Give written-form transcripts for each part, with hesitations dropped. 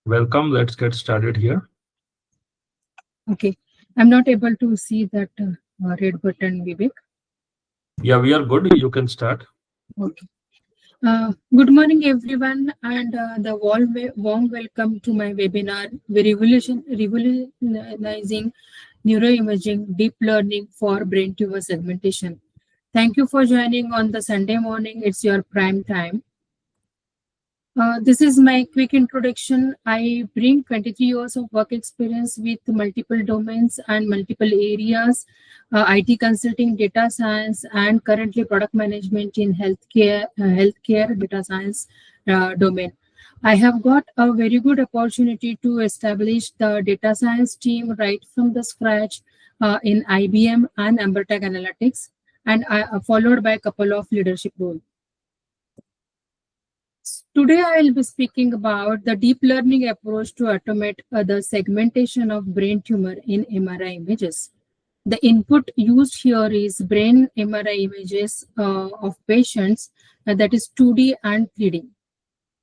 Welcome. Let's get started here. Okay, I'm not able to see that red button, Vivek. Yeah, we are good. You can start. Okay. Good morning, everyone, and the warm welcome to my webinar, Revolutionizing Neuroimaging Deep Learning for Brain Tumor Segmentation. Thank you for joining on the Sunday morning. It's your prime time. This is my quick introduction. I bring 23 years of work experience with multiple domains and multiple areas, IT consulting, data science, and currently product management in healthcare data science domain. I have got a very good opportunity to establish the data science team right from the scratch in IBM and Ambertech Analytics, and followed by a couple of leadership roles. Today, I will be speaking about the deep learning approach to automate the segmentation of brain tumor in MRI images. The input used here is brain MRI images of patients, that is 2D and 3D.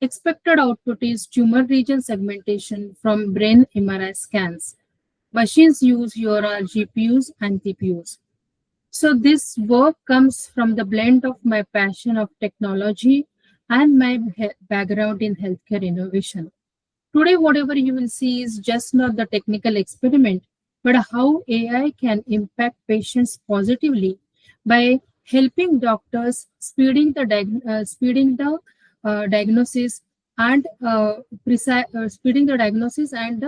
Expected output is tumor region segmentation from brain MRI scans. Machines used here are GPUs and TPUs. So this work comes from the blend of my passion of technology and my background in healthcare innovation. Today, whatever you will see is just not the technical experiment, but how AI can impact patients positively by helping doctors speeding the diagnosis and speeding the diagnosis and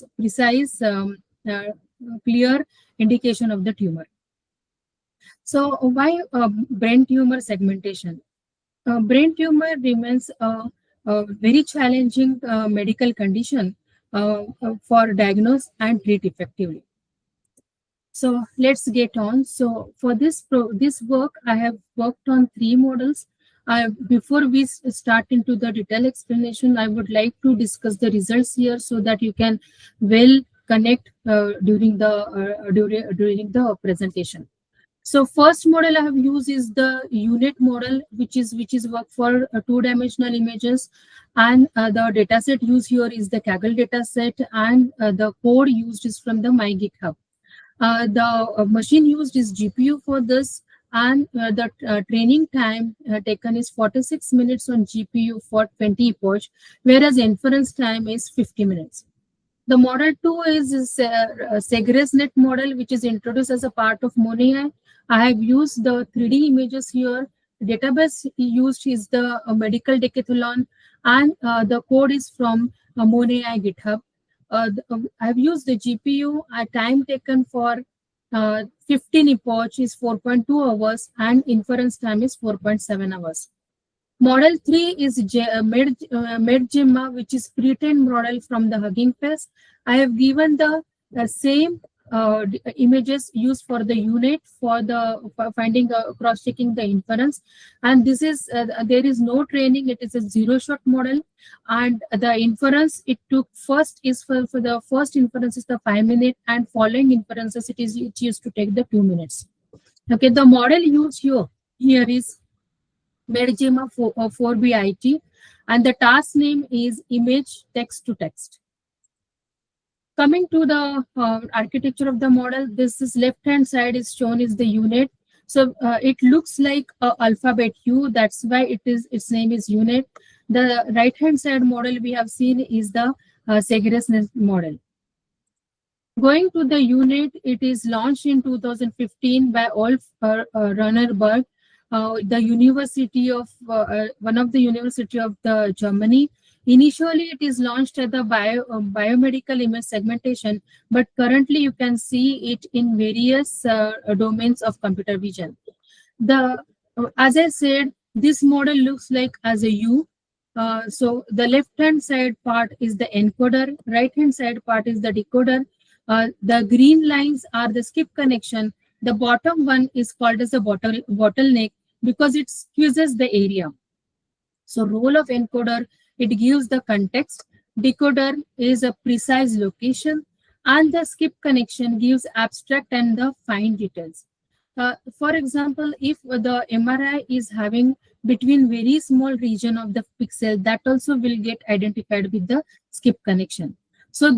precise clear indication of the tumor. So why brain tumor segmentation? Brain tumor remains a very challenging medical condition for diagnose and treat effectively. So let's get on. So for this work, I have worked on 3 models. Before we start into the detailed explanation, I would like to discuss the results here so that you can well connect during the presentation. So first model I have used is the unit model, which is work for 2-dimensional images, and the dataset used here is the Kaggle dataset, and the code used is from the my GitHub. The machine used is GPU for this, and the training time taken is 46 minutes on GPU for 20 epoch, whereas inference time is 50 minutes. The model 2 is SegresNet model, which is introduced as a part of MonAI. I have used the 3D images here. The database used is the medical decathlon, and the code is from MonAI GitHub. I have used the GPU. Time taken for 15 epoch is 4.2 hours, and inference time is 4.7 hours. Model 3 is MedGemma, which is pre-trained model from the Hugging Face. I have given the same images used for the unit for finding cross-checking the inference, and this is there is no training. It is a zero-shot model, and the inference it took first is for the first inference is the 5 minute, and following inferences it used to take the 2 minutes. Okay, the model used here is MedGemma 4BIT, and the task name is image text to text. Coming to the architecture of the model, this is left-hand side is shown is the unit. So it looks like alphabet U. That's why its name is unit. The right-hand side model we have seen is the Segresnet model. Going to the unit, it is launched in 2015 by Olf Runnerberg, the university of one of the university of the Germany. Initially, it is launched at the biomedical image segmentation, but currently you can see it in various domains of computer vision. As I said, this model looks like as a U. So the left-hand side part is the encoder, right-hand side part is the decoder. The green lines are the skip connection. The bottom one is called as a bottleneck because it squeezes the area. So role of encoder, it gives the context. Decoder is a precise location, and the skip connection gives abstract and the fine details. For example, if the MRI is having between very small region of the pixel, that also will get identified with the skip connection. So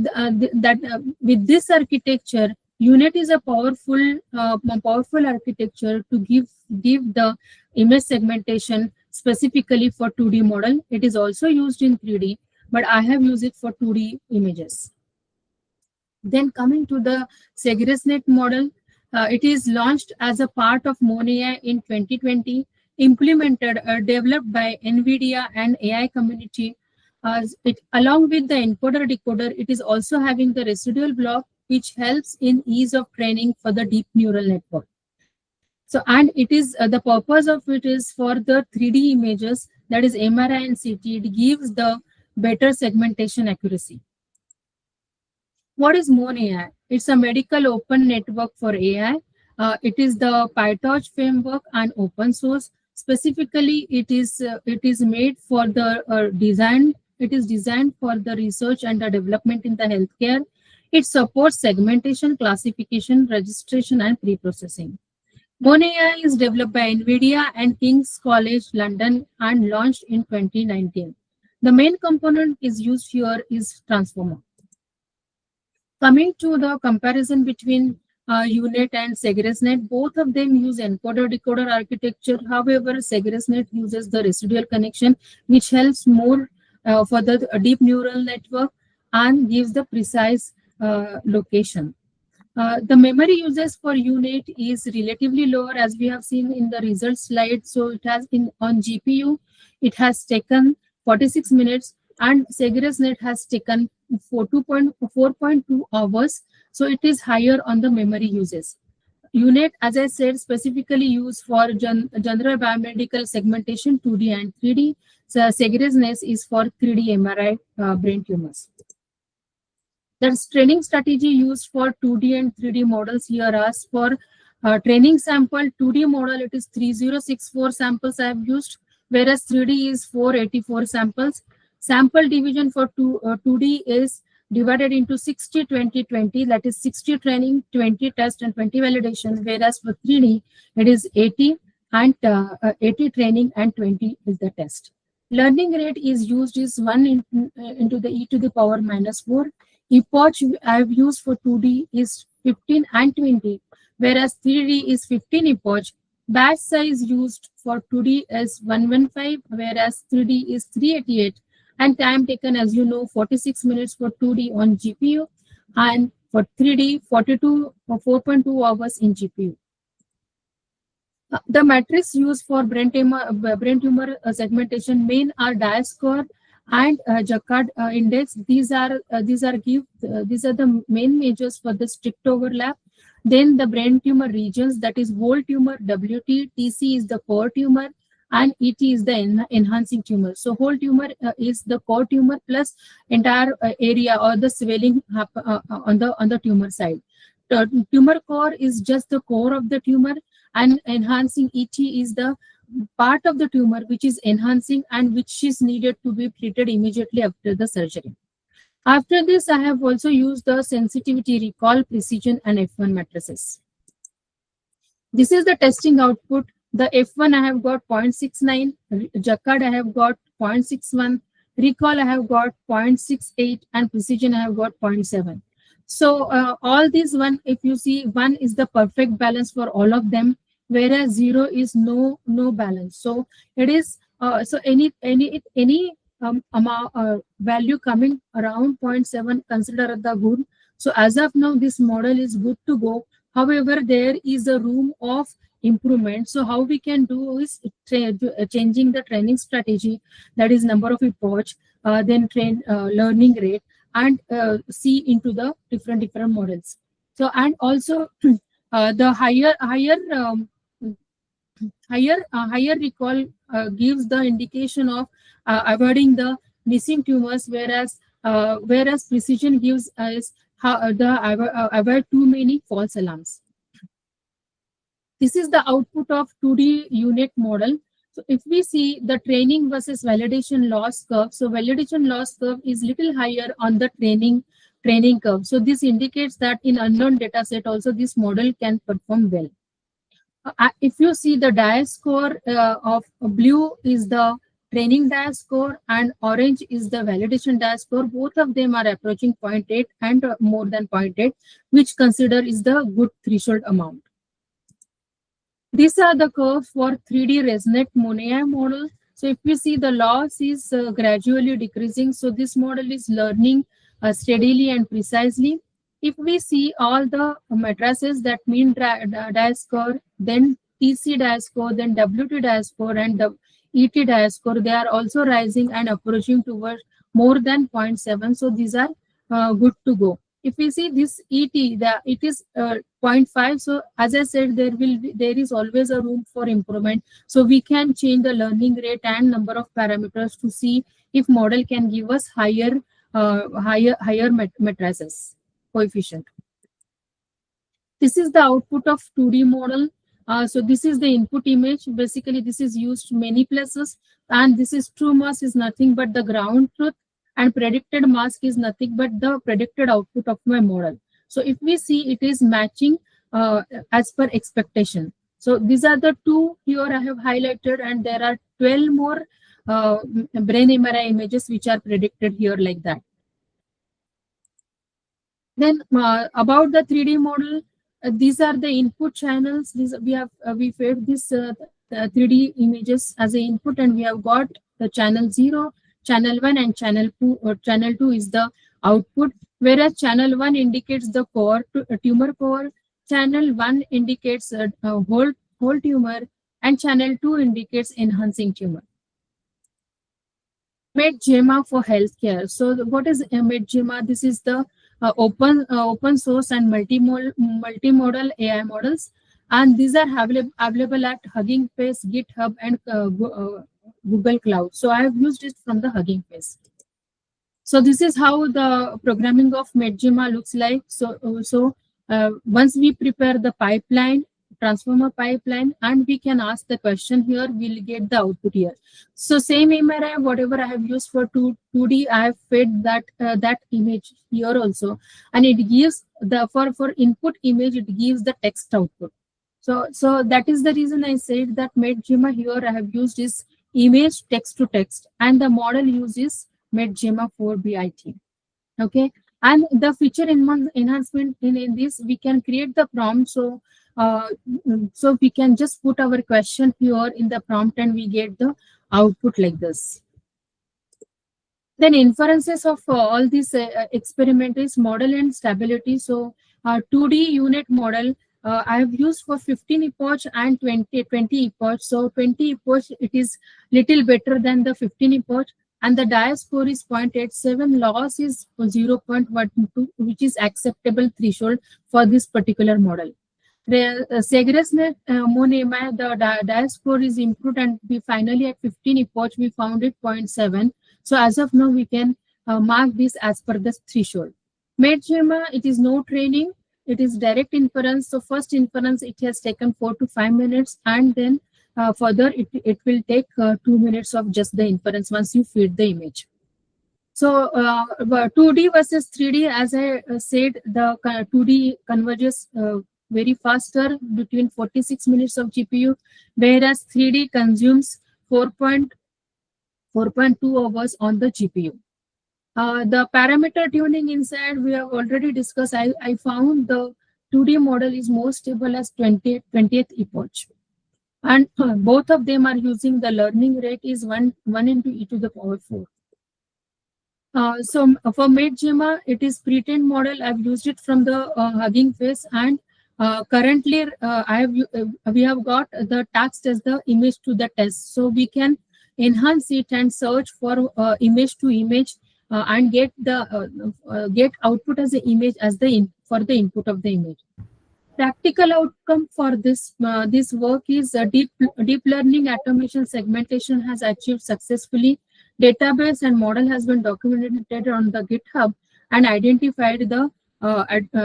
with this architecture, UNet is a powerful architecture to give the image segmentation specifically for 2D model. It is also used in 3D, but I have used it for 2D images. Then coming to the SegresNet model, it is launched as a part of MonAI in 2020, implemented, developed by NVIDIA and AI community. Along with the encoder decoder, it is also having the residual block, which helps in ease of training for the deep neural network. So, and it is the purpose of it is for the 3D images, that is MRI and CT. It gives the better segmentation accuracy. What is MonAI? It's a medical open network for AI. It is the PyTorch framework and open source. Specifically, it is made for the design. It is designed for the research and the development in the healthcare. It supports segmentation, classification, registration, and pre-processing. MonAI is developed by NVIDIA and King's College London and launched in 2019. The main component is used here is transformer. Coming to the comparison between UNet and SegresNet, both of them use encoder-decoder architecture. However, SegresNet uses the residual connection, which helps more for the deep neural network and gives the precise location. The memory uses for UNet is relatively lower, as we have seen in the result slide. So it has on GPU, it has taken 46 minutes, and SegresNet has taken 4.2 hours. So it is higher on the memory uses. UNet, as I said, specifically used for general biomedical segmentation, 2D and 3D. So SegresNet is for 3D MRI brain tumors. The training strategy used for 2D and 3D models here as for training sample 2D model, it is 3064 samples I have used, whereas 3D is 484 samples. Sample division for 2D is divided into 60, 20, 20, that is 60 training, 20 test, and 20 validation, whereas for 3D, it is 80 and 80 training and 20 is the test. Learning rate is used is 1 into the e to the power minus 4. Epoch I have used for 2D is 15 and 20, whereas 3D is 15 epoch. Batch size used for 2D is 115, whereas 3D is 388. And time taken, as you know, 46 minutes for 2D on GPU, and for 3D, 42 or 4.2 hours in GPU. The metrics used for brain tumor segmentation main are diascore and Jacquard index. These are the main measures for the strict overlap. Then the brain tumor regions, that is whole tumor, WT, TC is the core tumor, and ET is the enhancing tumor. So whole tumor is the core tumor plus entire area or the swelling on the tumor side. The tumor core is just the core of the tumor, and enhancing ET is the part of the tumor which is enhancing and which is needed to be treated immediately after the surgery. After this, I have also used the sensitivity, recall, precision, and F1 matrices. This is the testing output. The F1 I have got 0.69, Jacquard I have got 0.61, recall I have got 0.68, and precision I have got 0.7. So all these one, if you see, 1 is the perfect balance for all of them, whereas 0 is no balance. So it is so any value coming around 0.7 consider the good. So as of now, this model is good to go. However, there is a room of improvement. So how we can do is changing the training strategy, that is number of epoch, then learning rate, and see into the different models. So and also the higher recall gives the indication of avoiding the missing tumors, whereas precision gives us avoid too many false alarms. This is the output of 2D UNet model. So if we see the training versus validation loss curve, so validation loss curve is little higher on the training curve. So this indicates that in unknown data set also this model can perform well. If you see the DIA score of blue is the training DIA score and orange is the validation DIA score. Both of them are approaching 0.8 and more than 0.8, which consider is the good threshold amount. These are the curves for 3D resonate Monet model. So if you see the loss is gradually decreasing, so this model is learning steadily and precisely. If we see all the matrices that mean diascore, then TC diascore, then WT diascore, and the ET diascore, they are also rising and approaching towards more than 0.7. So these are good to go. If we see this ET, it is 0.5. So as I said, there is always a room for improvement. So we can change the learning rate and number of parameters to see if model can give us higher matrices coefficient. This is the output of 2D model. So this is the input image. Basically, this is used many places, and this is true mass is nothing but the ground truth, and predicted mask is nothing but the predicted output of my model. So if we see, it is matching as per expectation. So these are the two here I have highlighted, and there are 12 more brain MRI images which are predicted here like that. Then about the 3D model, these are the input channels. We fed this 3D images as an input, and we have got the channel 0, channel 1, and channel 2. Or channel 2 is the output, whereas channel 1 indicates the core tumor core, channel 1 indicates whole tumor, and channel 2 indicates enhancing tumor. MedGEMA for healthcare. So what is MedGEMA? This is the open source and multimodal AI models, and these are available at Hugging Face, GitHub, and Google Cloud. So I have used it from the Hugging Face. So this is how the programming of MedGEMA looks like. So once we prepare the pipeline, transformer pipeline, and we can ask the question here, we'll get the output here. So same MRI, whatever I have used for 2D, I have fed that image here also, and it gives the for input image, it gives the text output. So that is the reason I said that MedGEMA here I have used is image text to text, and the model uses MedGEMA for BIT. Okay, and the feature enhancement in this, we can create the prompt. So we can just put our question here in the prompt, and we get the output like this. Then inferences of all these experiment is model and stability. So 2D unit model I have used for 15 epoch and 20 epoch. So 20 epoch, it is little better than the 15 epoch, and the DIA score is 0.87, loss is 0.12, which is acceptable threshold for this particular model. Segresnet Monema, the DIA score is improved, and we finally at 15 epoch we found it 0.7. So as of now, we can mark this as per the threshold. MedGEMA, it is no training, it is direct inference. So first inference, it has taken 4 to 5 minutes, and then further it will take 2 minutes of just the inference once you feed the image. So 2D versus 3D, as I said, the 2D converges very faster, between 46 minutes of GPU, whereas 3D consumes 4.2 hours on the GPU. The parameter tuning inside, we have already discussed. I found the 2D model is more stable as 20th epoch. And both of them are using the learning rate is 1 into e to the power 4. So for MedGEMA, it is pre-trained model. I've used it from the Hugging Face, and currently we have got the text as the image to the test. So we can enhance it and search for image to image and get output as an image as for the input of the image. Practical outcome for this work is deep learning automation segmentation has achieved successfully. Database and model has been documented on the GitHub and identified the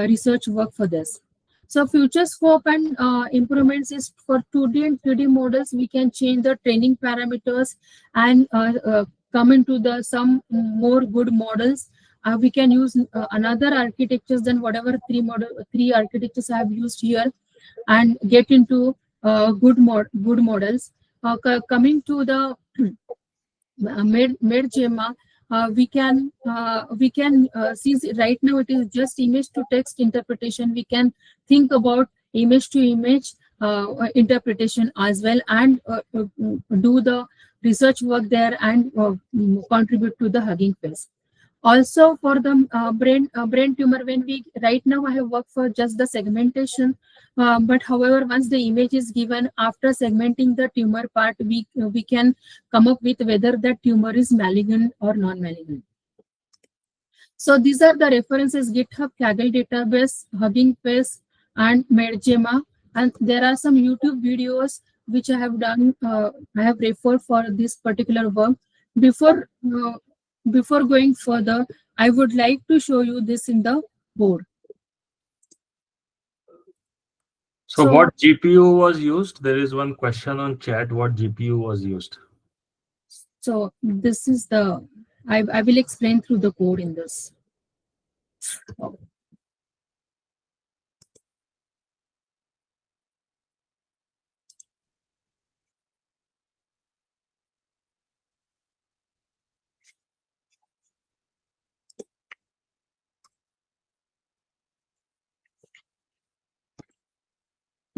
research work for this. So future scope and improvements is for 2D and 3D models. We can change the training parameters and come into some more good models. We can use another architectures than whatever three architectures I have used here, and get into good models. Coming to the Medgema, we can see right now it is just image to text interpretation. We can think about image to image interpretation as well, and do the research work there, and contribute to the Hugging Face. Also for the brain tumor, when we right now I have worked for just the segmentation, but however once the image is given, after segmenting the tumor part, we can come up with whether that tumor is malignant or non-malignant. So these are the references: GitHub, Kaggle database, Hugging Face, and Medgema. And there are some YouTube videos which I have done. I have referred for this particular work. Before before going further, I would like to show you this in the board. So what GPU was used? There is one question on chat. What GPU was used? So this is the, I will explain through the code in this.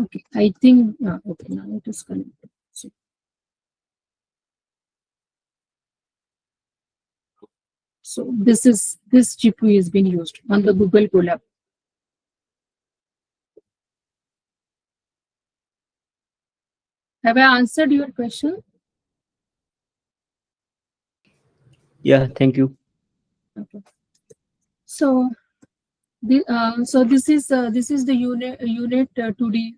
Okay, I think, okay, now it is connected. So this GPU is being used on the Google Colab. Have I answered your question? Yeah, thank you. Okay. So this is the unit 2D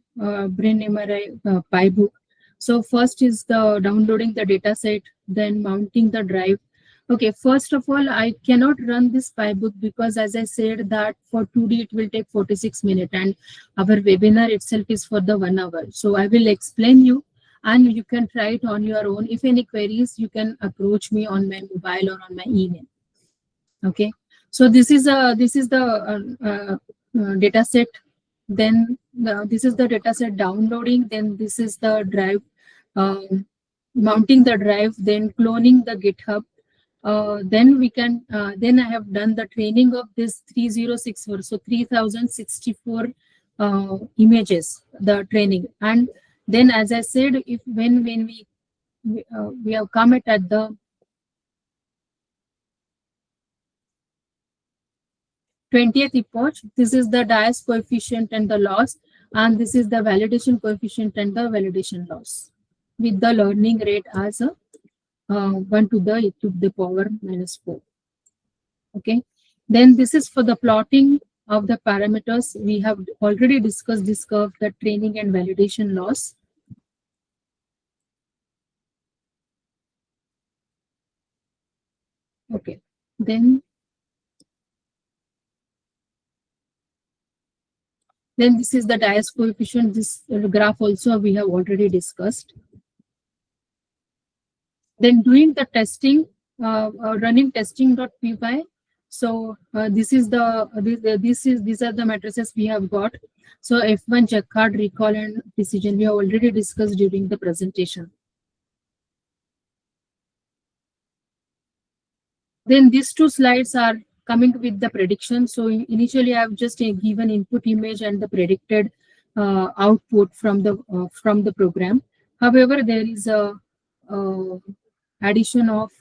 brain MRI PI book. So first is the downloading the data set, then mounting the drive. Okay, first of all, I cannot run this PI book because, as I said, that for 2D it will take 46 minutes, and our webinar itself is for the 1 hour. So I will explain you, and you can try it on your own. If any queries, you can approach me on my mobile or on my email. Okay, so this is the data set. Then this is the data set downloading. Then this is the drive, mounting the drive, then cloning the GitHub. Then we can, then I have done the training of this 3064, so 3064 images, the training. And then, as I said, if when we have come at the 20th epoch, this is the Dias coefficient and the loss, and this is the validation coefficient and the validation loss, with the learning rate as a 1 to the power minus 4. Okay, then this is for the plotting of the parameters. We have already discussed this curve, the training and validation loss. Okay, then this is the Dias coefficient. This graph also we have already discussed. Then doing the testing, running testing.py. So this is the these are the matrices we have got. So F1, Jacquard, recall, and precision we have already discussed during the presentation. Then these two slides are coming with the prediction. So initially I have just given input image and the predicted output from the program. However, there is a addition of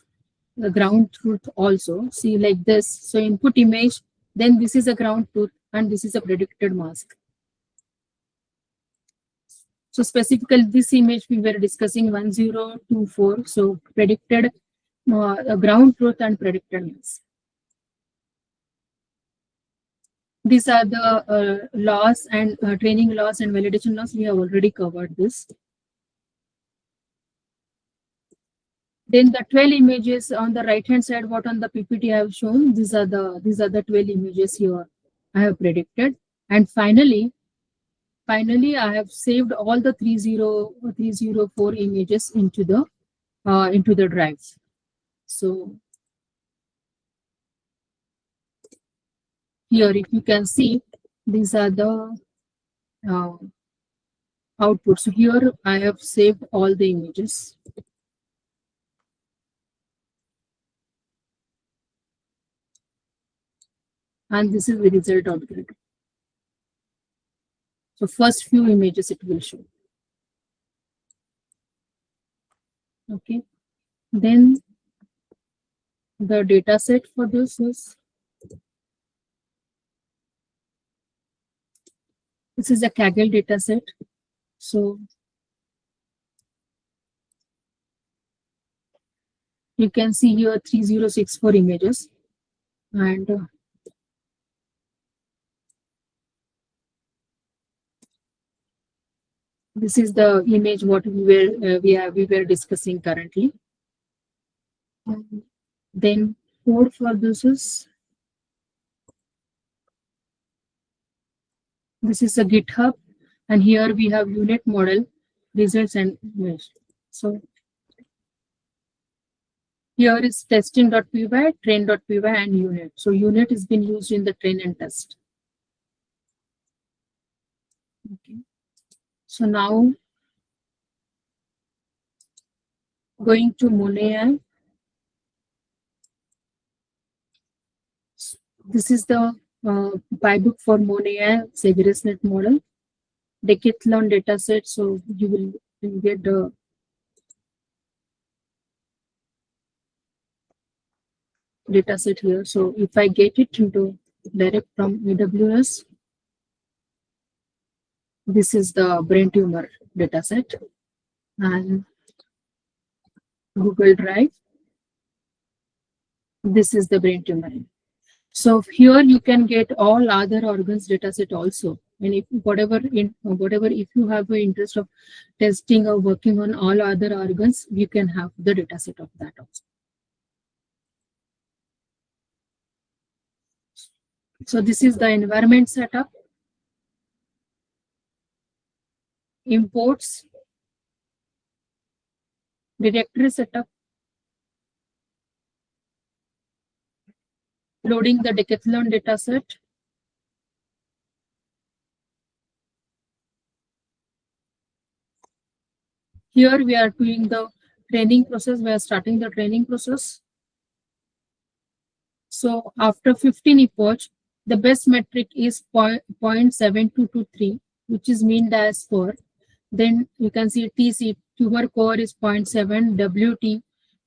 the ground truth also. See, like this. So input image, then this is a ground truth, and this is a predicted mask. So specifically this image we were discussing 1024. So predicted ground truth and predicted mask. These are the loss and training loss and validation loss. We have already covered this. Then the 12 images on the right hand side, what on the PPT I have shown, these are the 12 images here I have predicted. And finally I have saved all the 304 images into the drive. So here, if you can see, these are the output. So here I have saved all the images. And this is the result output. So first few images it will show. Okay. Then the data set for this is a Kaggle data set. So you can see here 3064 images, and this is the image what we were discussing currently. And then code for this is a GitHub, and here we have unit model, results, and image. So here is testing.py, train.py, and unit. So unit has been used in the train and test. Okay. So now going to MoneAI. This is the bybook for MoneAI SegResNet model, decathlon dataset. So you will get the dataset here. So if I get it into direct from AWS, this is the brain tumor dataset, and Google Drive. This is the brain tumor. So here you can get all other organs dataset also. And if whatever if you have an interest of testing or working on all other organs, you can have the dataset of that also. So this is the environment setup. Imports, directory setup, loading the decathlon dataset, here we are doing the training process. We are starting the training process. So after 15 epoch, the best metric is 0.7223, which is mean dias score. Then you can see TC, tumor core is 0.7, WT,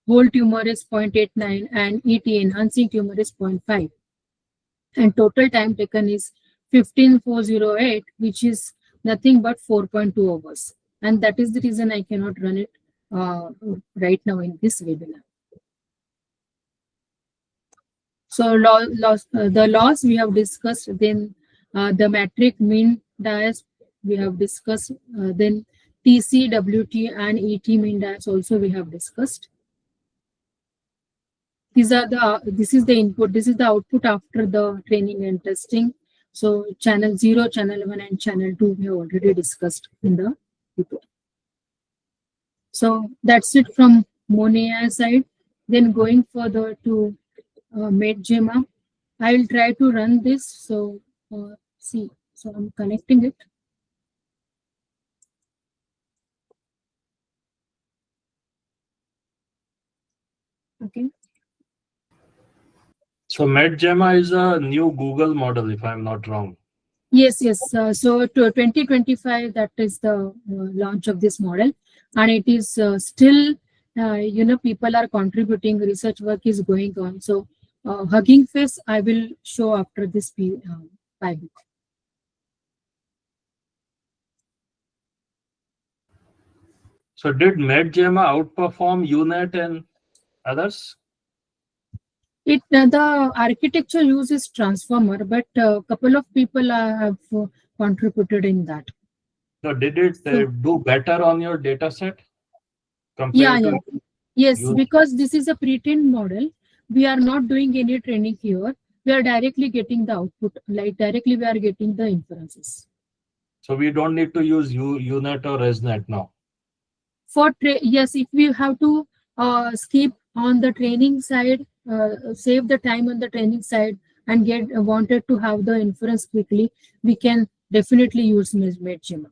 whole tumor is 0.89, and ET, enhancing tumor, is 0.5. And total time taken is 15408, which is nothing but 4.2 hours. And that is the reason I cannot run it right now in this webinar. So the loss we have discussed, then the metric mean dias we have discussed, then TC, WT, and ET mean dias also we have discussed. This is the input, this is the output after the training and testing. So channel 0, channel 1, and channel 2 we have already discussed in the report. So that's it from MoneAI side. Then going further to MedGema, I will try to run this. So see, so I'm connecting it. Okay. So MedGema is a new Google model, if I'm not wrong. Yes. So to 2025, that is the launch of this model, and it is still, people are contributing. Research work is going on. So Hugging Face, I will show after this bybook. So did MedGema outperform UNet and others? The architecture uses transformer, but a couple of people have contributed in that. So did it do better on your data set compared to? Yes, because this is a pre-trained model. We are not doing any training here. We are directly getting the output, like directly we are getting the inferences. So we don't need to use UNet or ResNet now. Yes, if we have to skip on the training side, save the time on the training side, and wanted to have the inference quickly, we can definitely use MedGema.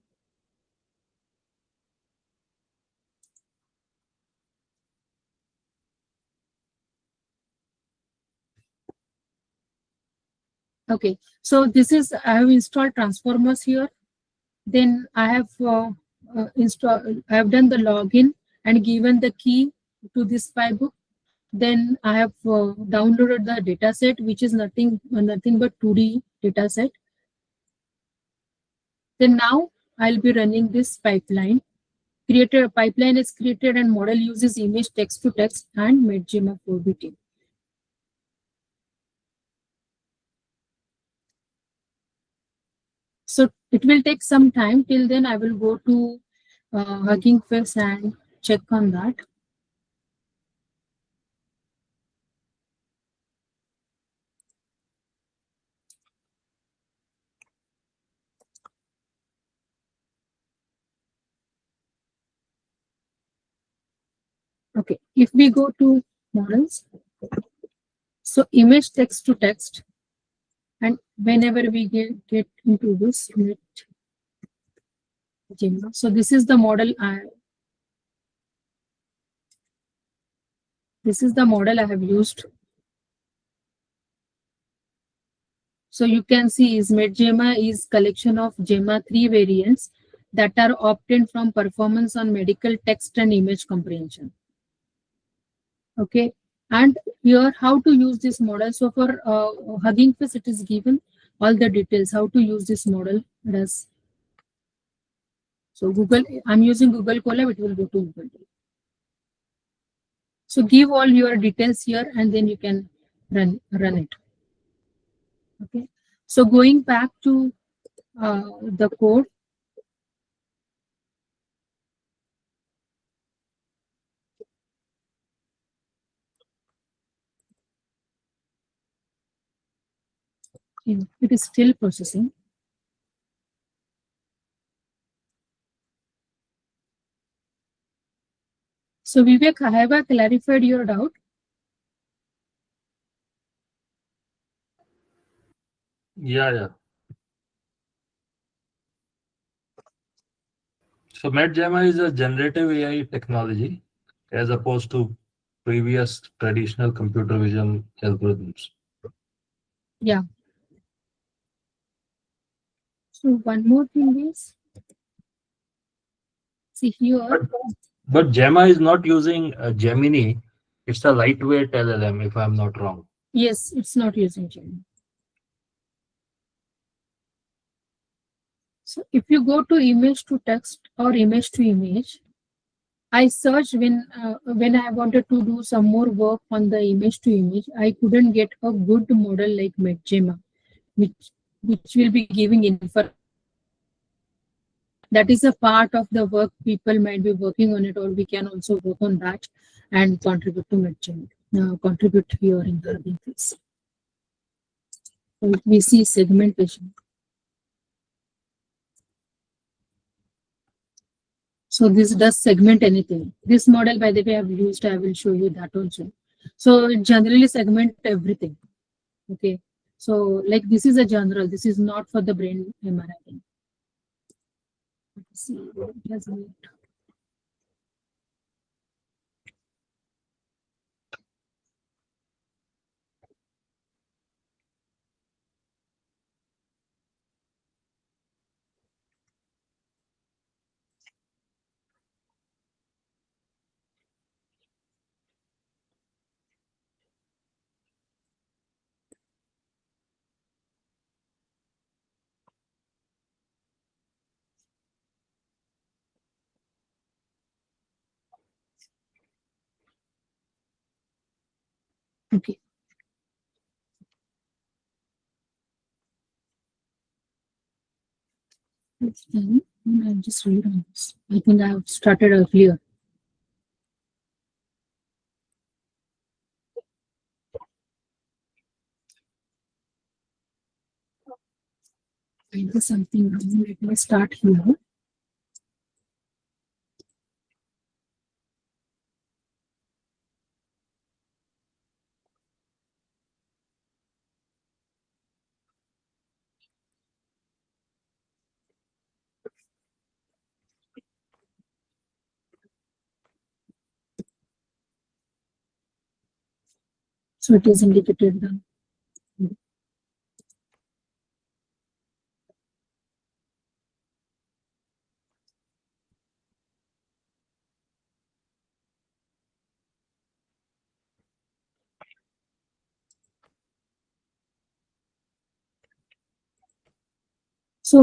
Okay, so this is, I have installed transformers here. Then I have I have done the login and given the key to this book. Then I have downloaded the data set, which is nothing but 2D data set. Then now I'll be running this pipeline. A pipeline is created and model uses image text to text and MedGema 4BT. So it will take some time. Till then, I will go to Hugging Face and check on that. Okay, if we go to models, so image text to text, and whenever we get into this Gemma, so this is the model I have used. So you can see is MedGema is collection of Gemma 3 variants that are obtained from performance on medical text and image comprehension. Okay, and here how to use this model. So for Hugging Face, it is given all the details how to use this model. So Google, I'm using Google Colab, it will go to Google. So give all your details here and then you can run it. Okay, so going back to the code. It is still processing. So Vivek, have I clarified your doubt? Yeah. So MedGema is a generative AI technology as opposed to previous traditional computer vision algorithms. Yeah. So one more thing is, see here. But Gemma is not using Gemini. It's a lightweight LLM, if I'm not wrong. Yes, it's not using Gemini. So if you go to image to text or image to image, I searched when I wanted to do some more work on the image to image, I couldn't get a good model like MedGema, which will be giving information. That is a part of the work people might be working on it, or we can also work on that and contribute to MedGema. Contribute here in the interface. So we see segmentation. So this does segment anything. This model, by the way, I've used. I will show you that also. So it generally segment everything. Okay. So like this is a general. This is not for the brain MRI. Let's see what it has made. Okay. It's done. I'll just read on this. I think I have started earlier. I did something wrong. Let me start here. So it is indicated done. So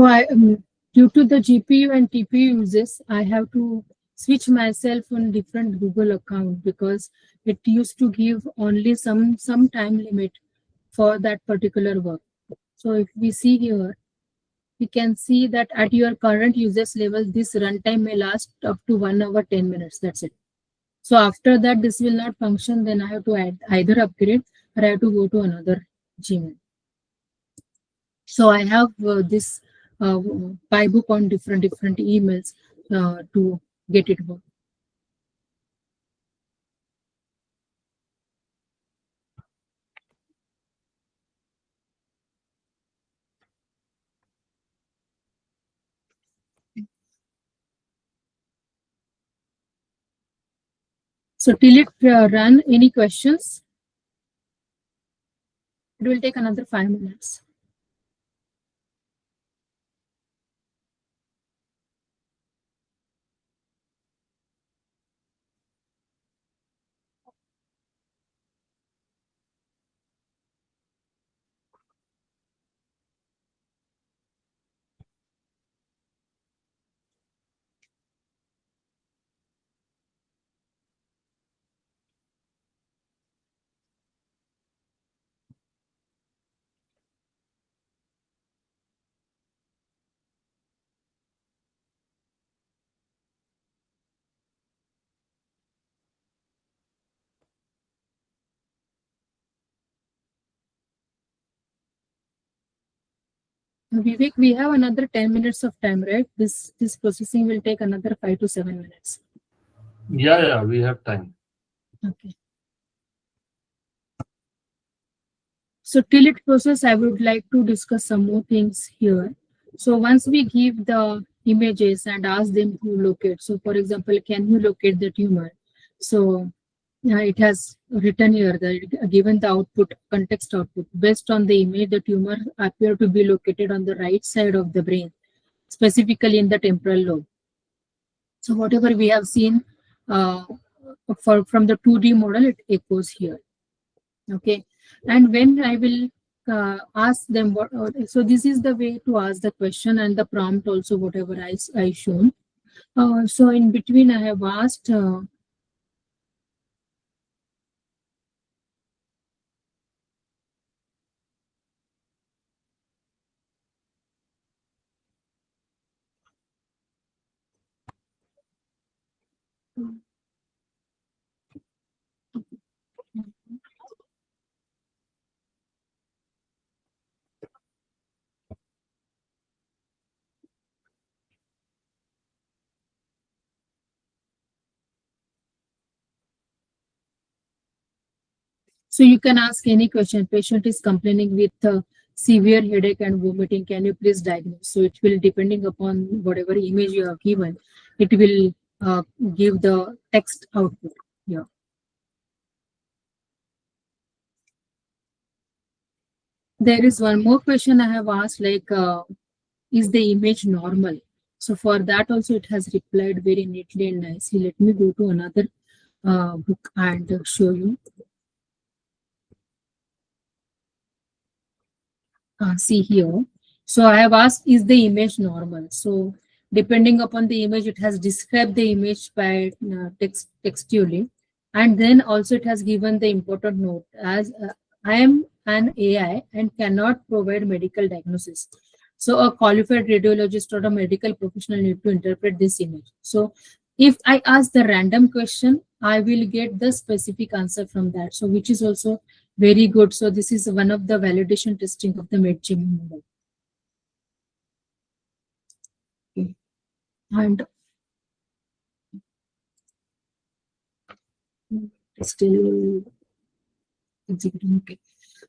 due to the GPU and TPU uses, I have to switch myself on different Google account because it used to give only some time limit for that particular work. So if we see here, we can see that at your current usage level, this runtime may last up to 1 hour 10 minutes. That's it. So after that, this will not function. Then I have to either upgrade or I have to go to another Gmail. So I have this book on different emails to get it work. So till it run, any questions? It will take another 5 minutes. Vivek, we have another 10 minutes of time, right? This processing will take another 5 to 7 minutes. Yeah, we have time. Okay. So till it process, I would like to discuss some more things here. So once we give the images and ask them to locate, so for example, can you locate the tumor? So it has written here that given the output, context output, based on the image, the tumor appear to be located on the right side of the brain, specifically in the temporal lobe. So whatever we have seen from the 2D model, it echoes here. Okay, and when I will ask them what, so this is the way to ask the question and the prompt also whatever I shown. So in between I have asked so you can ask any question. Patient is complaining with severe headache and vomiting. Can you please diagnose? So it will, depending upon whatever image you have given, it will give the text output here. There is one more question I have asked, like, is the image normal? So for that also it has replied very neatly and nicely. Let me go to another book and show you. See here. So I have asked, is the image normal? So depending upon the image, it has described the image by textually. And then also it has given the important note as I am an AI and cannot provide medical diagnosis. So a qualified radiologist or a medical professional need to interpret this image. So if I ask the random question, I will get the specific answer from that. So which is also very good. So this is one of the validation testing of the MedGM model. Okay. And still executing. Okay.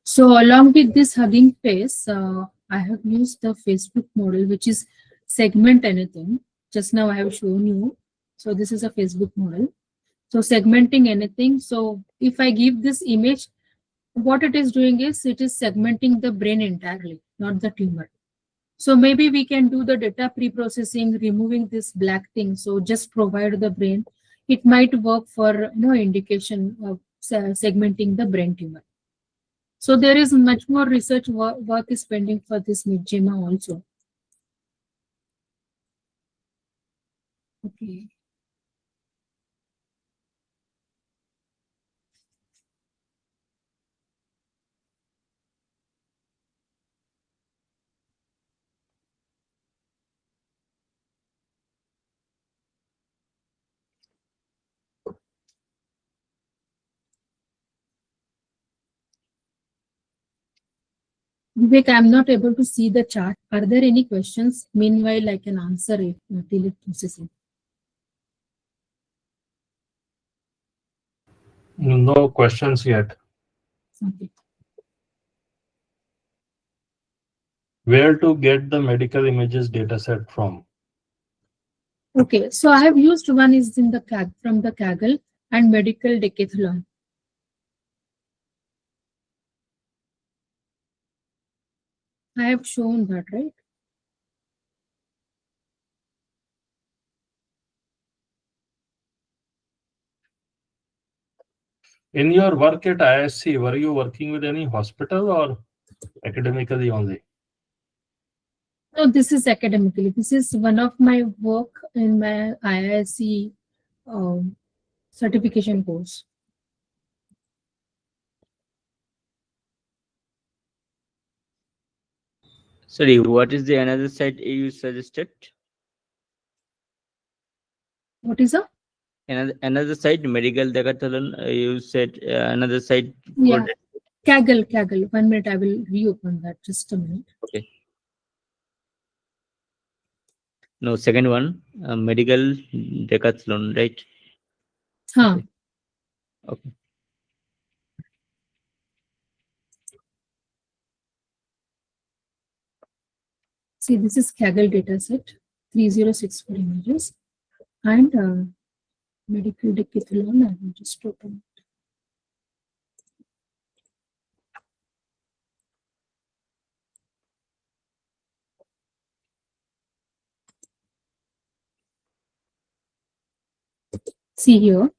So along with this Hugging Face, I have used the Facebook model, which is segment anything. Just now I have shown you. So this is a Facebook model. So segmenting anything. So if I give this image, what it is doing is it is segmenting the brain entirely, not the tumor. So maybe we can do the data pre-processing, removing this black thing. So just provide the brain. It might work for indication of segmenting the brain tumor. So there is much more research work is pending for this MedGema also. Okay. Vivek, I'm not able to see the chart. Are there any questions? Meanwhile, I can answer it till it processes. No questions yet. Okay. Where to get the medical images dataset from? Okay, so I have used one is in the from the Kaggle and medical decathlon. I have shown that, right? In your work at ISC, were you working with any hospital or academically only? No, this is academically. This is one of my work in my IISc certification course. Sorry, what is the another site you suggested? What is a? Another site, medical decathlon. You said another site. Yeah, Kaggle. 1 minute, I will reopen that. Just a minute. Okay. No, second one, medical decathlon, right? Huh. Okay. See, this is Kaggle dataset, 3064 images, and medical decathlon. I will just open it. See here,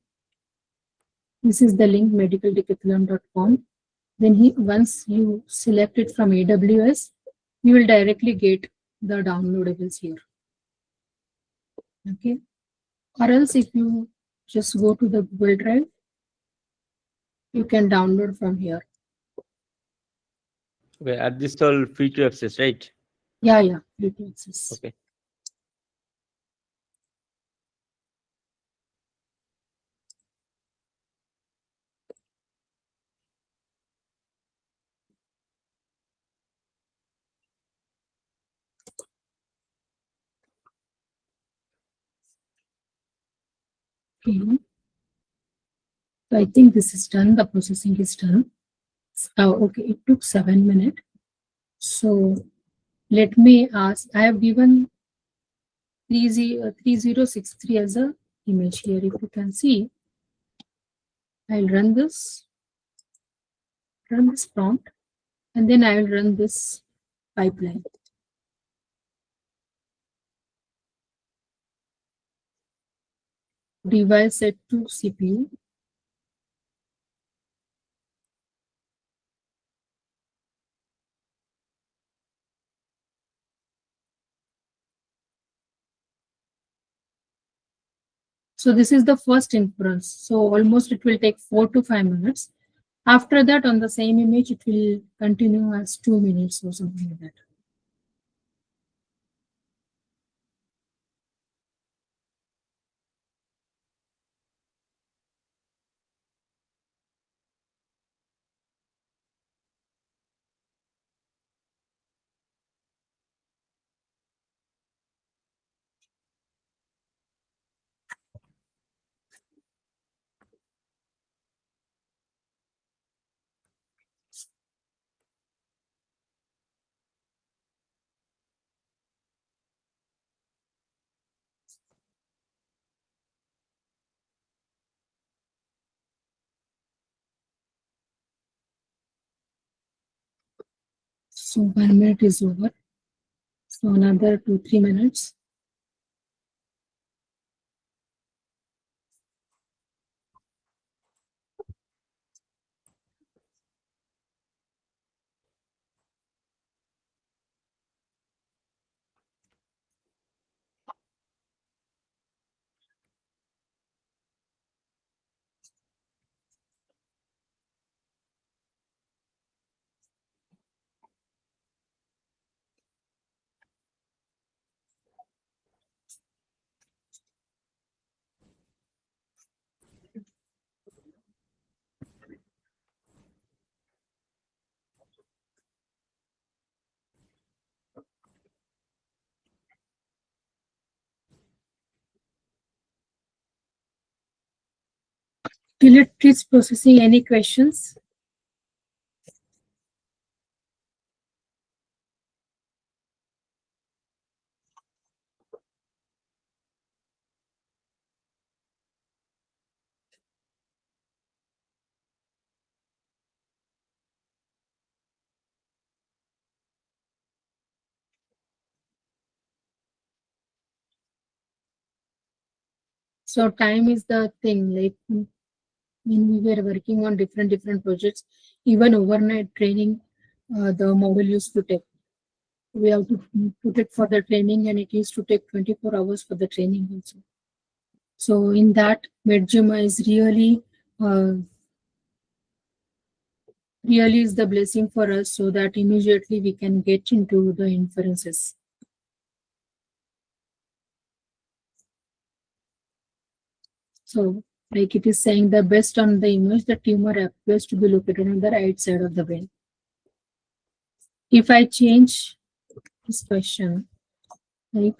this is the link medicaldecathlon.com. Then once you select it from AWS, you will directly get the downloadables here. Okay. Or else if you just go to the Google Drive, you can download from here. Okay. Are this all free to access, right? Yeah, free to access. Okay. Okay. So I think this is done. The processing is done. Okay, it took 7 minutes. So let me ask. I have given 3063 as a image here. If you can see, I'll run this prompt, and then I will run this pipeline. Device set to CPU. So this is the first inference. So almost it will take 4 to 5 minutes. After that, on the same image, it will continue as 2 minutes or something like that. So 1 minute is over. So another 2-3 minutes. Till it is processing, any questions? So time is the thing, like when we were working on different projects, even overnight training, the model used to take. We have to put it for the training, and it used to take 24 hours for the training also. So in that, Medjima is really is the blessing for us, so that immediately we can get into the inferences. So like it is saying the best on the image, the tumor appears to be located on the right side of the brain. If I change this question, like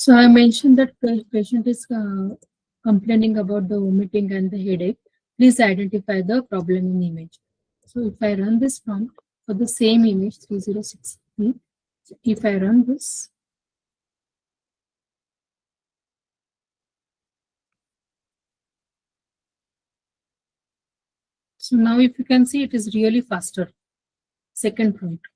so I mentioned that the patient is complaining about the vomiting and the headache. Please identify the problem in image. So if I run this prompt for the same image 3063, if I run this, so now if you can see, it is really faster. Second prompt.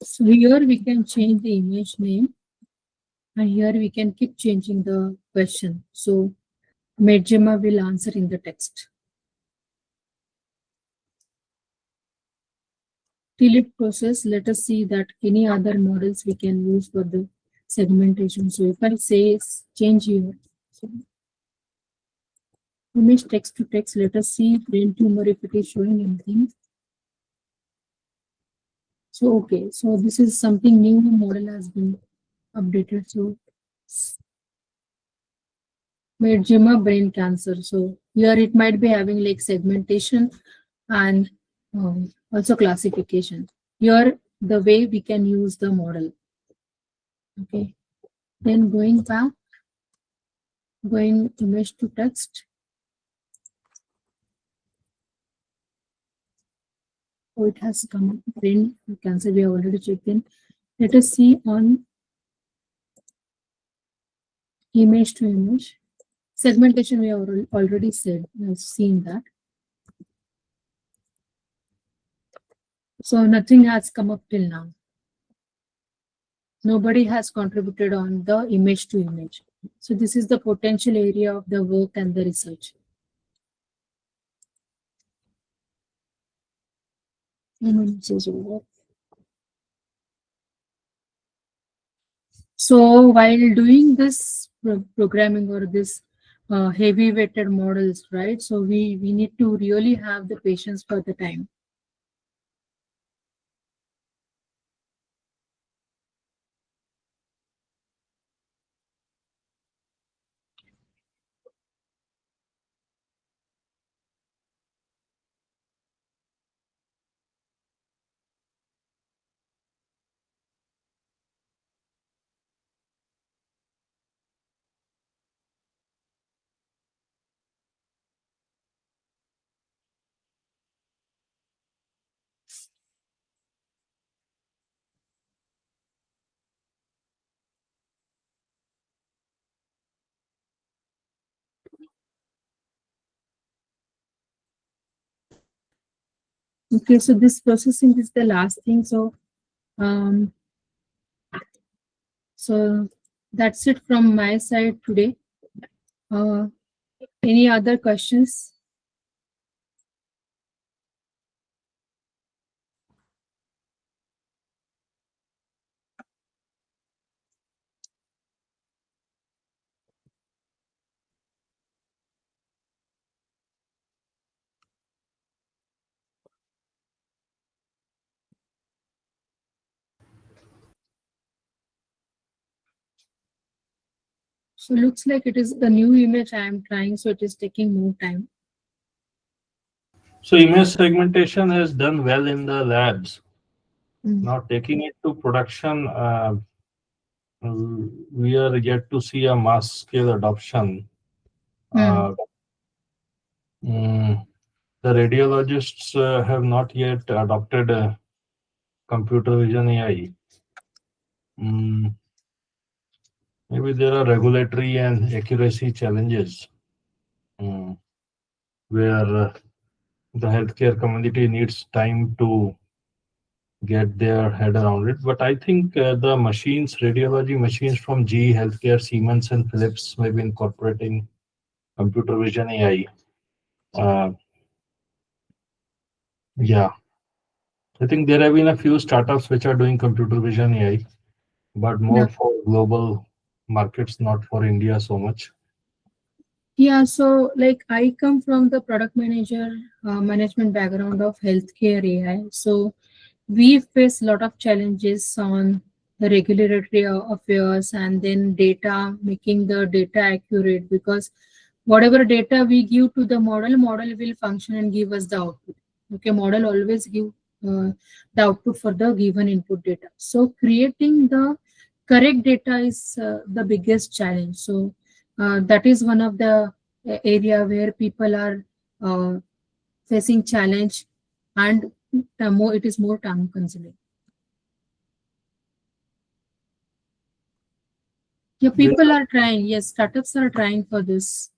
So here we can change the image name, and here we can keep changing the question. So Medjima will answer in the text. Till it process, let us see that any other models we can use for the segmentation. So if I say change here, so image text to text, let us see brain tumor if it is showing anything. So okay, so this is something new model has been updated. So Medjima brain cancer. So here it might be having like segmentation and also classification. Here the way we can use the model. Okay, then going back, going image to text. So it has come brain cancer. We have already checked in. Let us see on image to image. Segmentation we have already said. We have seen that. So nothing has come up till now. Nobody has contributed on the image to image. So this is the potential area of the work and the research. So while doing this programming or this heavy weighted models, right? So we need to really have the patience for the time. Okay, so this processing is the last thing. So that's it from my side today. Any other questions? So looks like it is the new image I am trying, so it is taking more time. So image segmentation is done well in the labs. Mm. Now taking it to production, we are yet to see a mass scale adoption. Mm. The radiologists have not yet adopted computer vision AI. Maybe there are regulatory and accuracy challenges where the healthcare community needs time to get their head around it. But I think the machines, radiology machines from GE Healthcare, Siemens, and Philips may be incorporating computer vision AI. Yeah, I think there have been a few startups which are doing computer vision AI, but more Yeah. for global markets, not for India so much. Yeah, so like I come from the product manager management background of healthcare AI. So we face a lot of challenges on the regulatory affairs and then data, making the data accurate, because whatever data we give to the model will function and give us the output. Okay, model always give the output for the given input data. So creating the correct data is the biggest challenge. So that is one of the area where people are facing challenge, and more it is more time consuming. Yeah, people are trying. Yes, startups are trying for this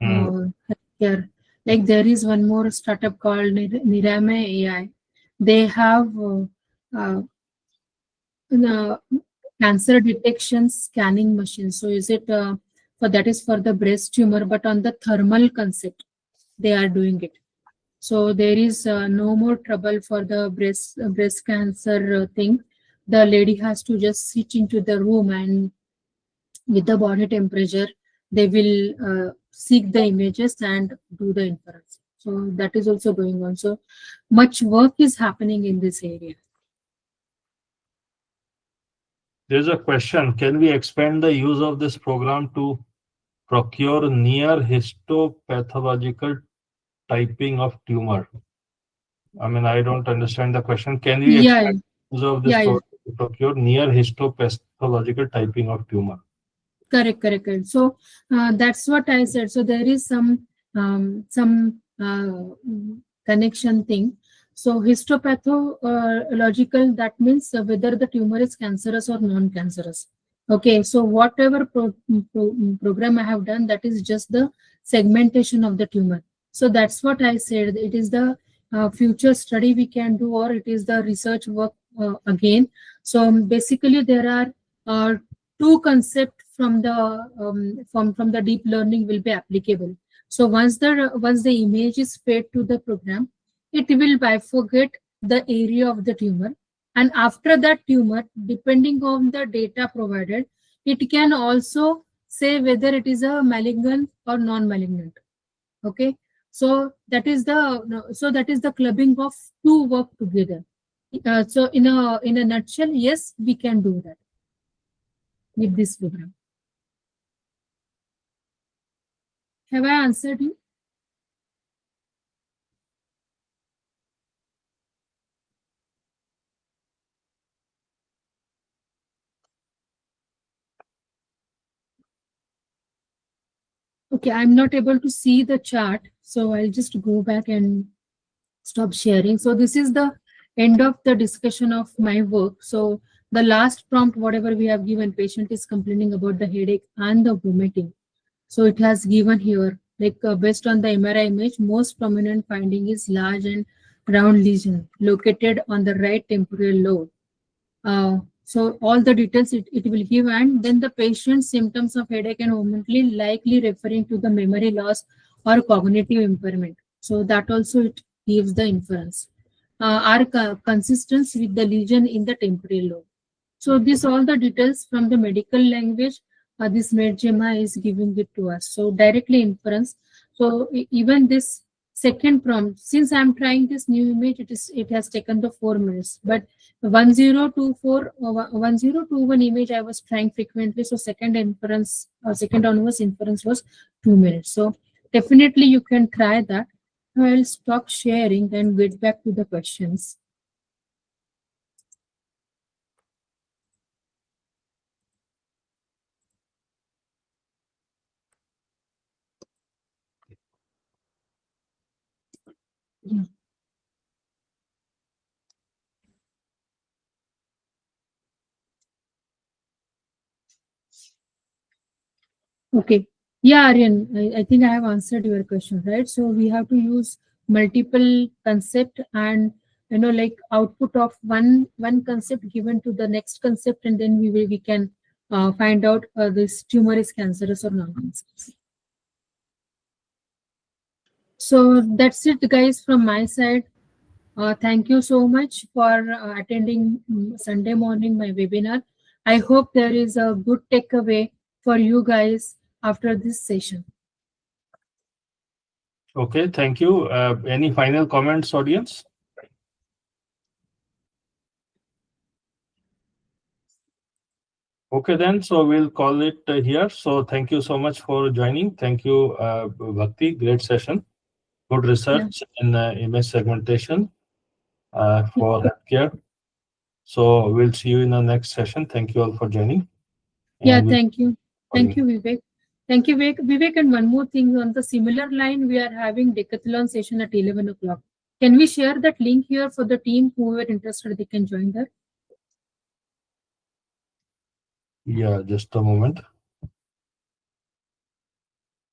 healthcare. Like there is one more startup called Nirame AI. They have the cancer detection scanning machine. So is it for that is for the breast tumor, but on the thermal concept they are doing it. So there is no more trouble for the breast cancer thing. The lady has to just sit into the room, and with the body temperature they will seek the images and do the inference. So that is also going on. So much work is happening in this area. There's a question: can we expand the use of this program to procure near histopathological typing of tumor? I mean, I don't understand the question. Can we Yeah, expand the use of this yeah. program to procure near histopathological typing of tumor? Correct. So that's what I said. So there is some connection thing. So histopathological, that means whether the tumor is cancerous or non-cancerous. Okay, so whatever program I have done, that is just the segmentation of the tumor. So that's what I said. It is the future study we can do, or it is the research work again. So basically there are two concepts from the from the deep learning will be applicable. So once the image is fed to the program, it will bifurcate the area of the tumor, and after that tumor, depending on the data provided, it can also say whether it is a malignant or non-malignant. Okay, so that is the clubbing of two work together. So in a nutshell, yes, we can do that with this program. Have I answered you? Okay, I'm not able to see the chart, so I'll just go back and stop sharing. So this is the end of the discussion of my work. So the last prompt, whatever we have given, patient is complaining about the headache and the vomiting. So it has given here, like based on the MRI image, most prominent finding is large and round lesion located on the right temporal lobe. So all the details it will give, and then the patient's symptoms of headache and momently likely referring to the memory loss or cognitive impairment. So that also it gives the inference. Are consistent with the lesion in the temporal lobe. So this all the details from the medical language. This MedGemma is giving it to us. So directly inference. So even this second prompt, since I'm trying this new image, it has taken the 4 minutes. But 1024 1021 image I was trying frequently. So second inference, second onwards inference was 2 minutes. So definitely you can try that. I'll stop sharing and get back to the questions. Yeah. Okay. Yeah, Aryan, I think I have answered your question, right? So we have to use multiple concept and like output of one concept given to the next concept, and then we can find out this tumor is cancerous or non-cancerous. So that's it, guys, from my side. Thank you so much for attending Sunday morning my webinar. I hope there is a good takeaway for you guys after this session. Okay, thank you. Any final comments, audience? Okay, then, so we'll call it here. So thank you so much for joining. Thank you, Bhakti. Great session. Good research in image segmentation for healthcare. So we'll see you in the next session. Thank you all for joining. Yeah, And thank you. Thank you, Vivek. Thank you, Vivek. And one more thing, on the similar line, we are having decathlon session at 11 o'clock. Can we share that link here for the team? Whoever interested, they can join that. Yeah, just a moment.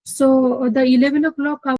So the 11 o'clock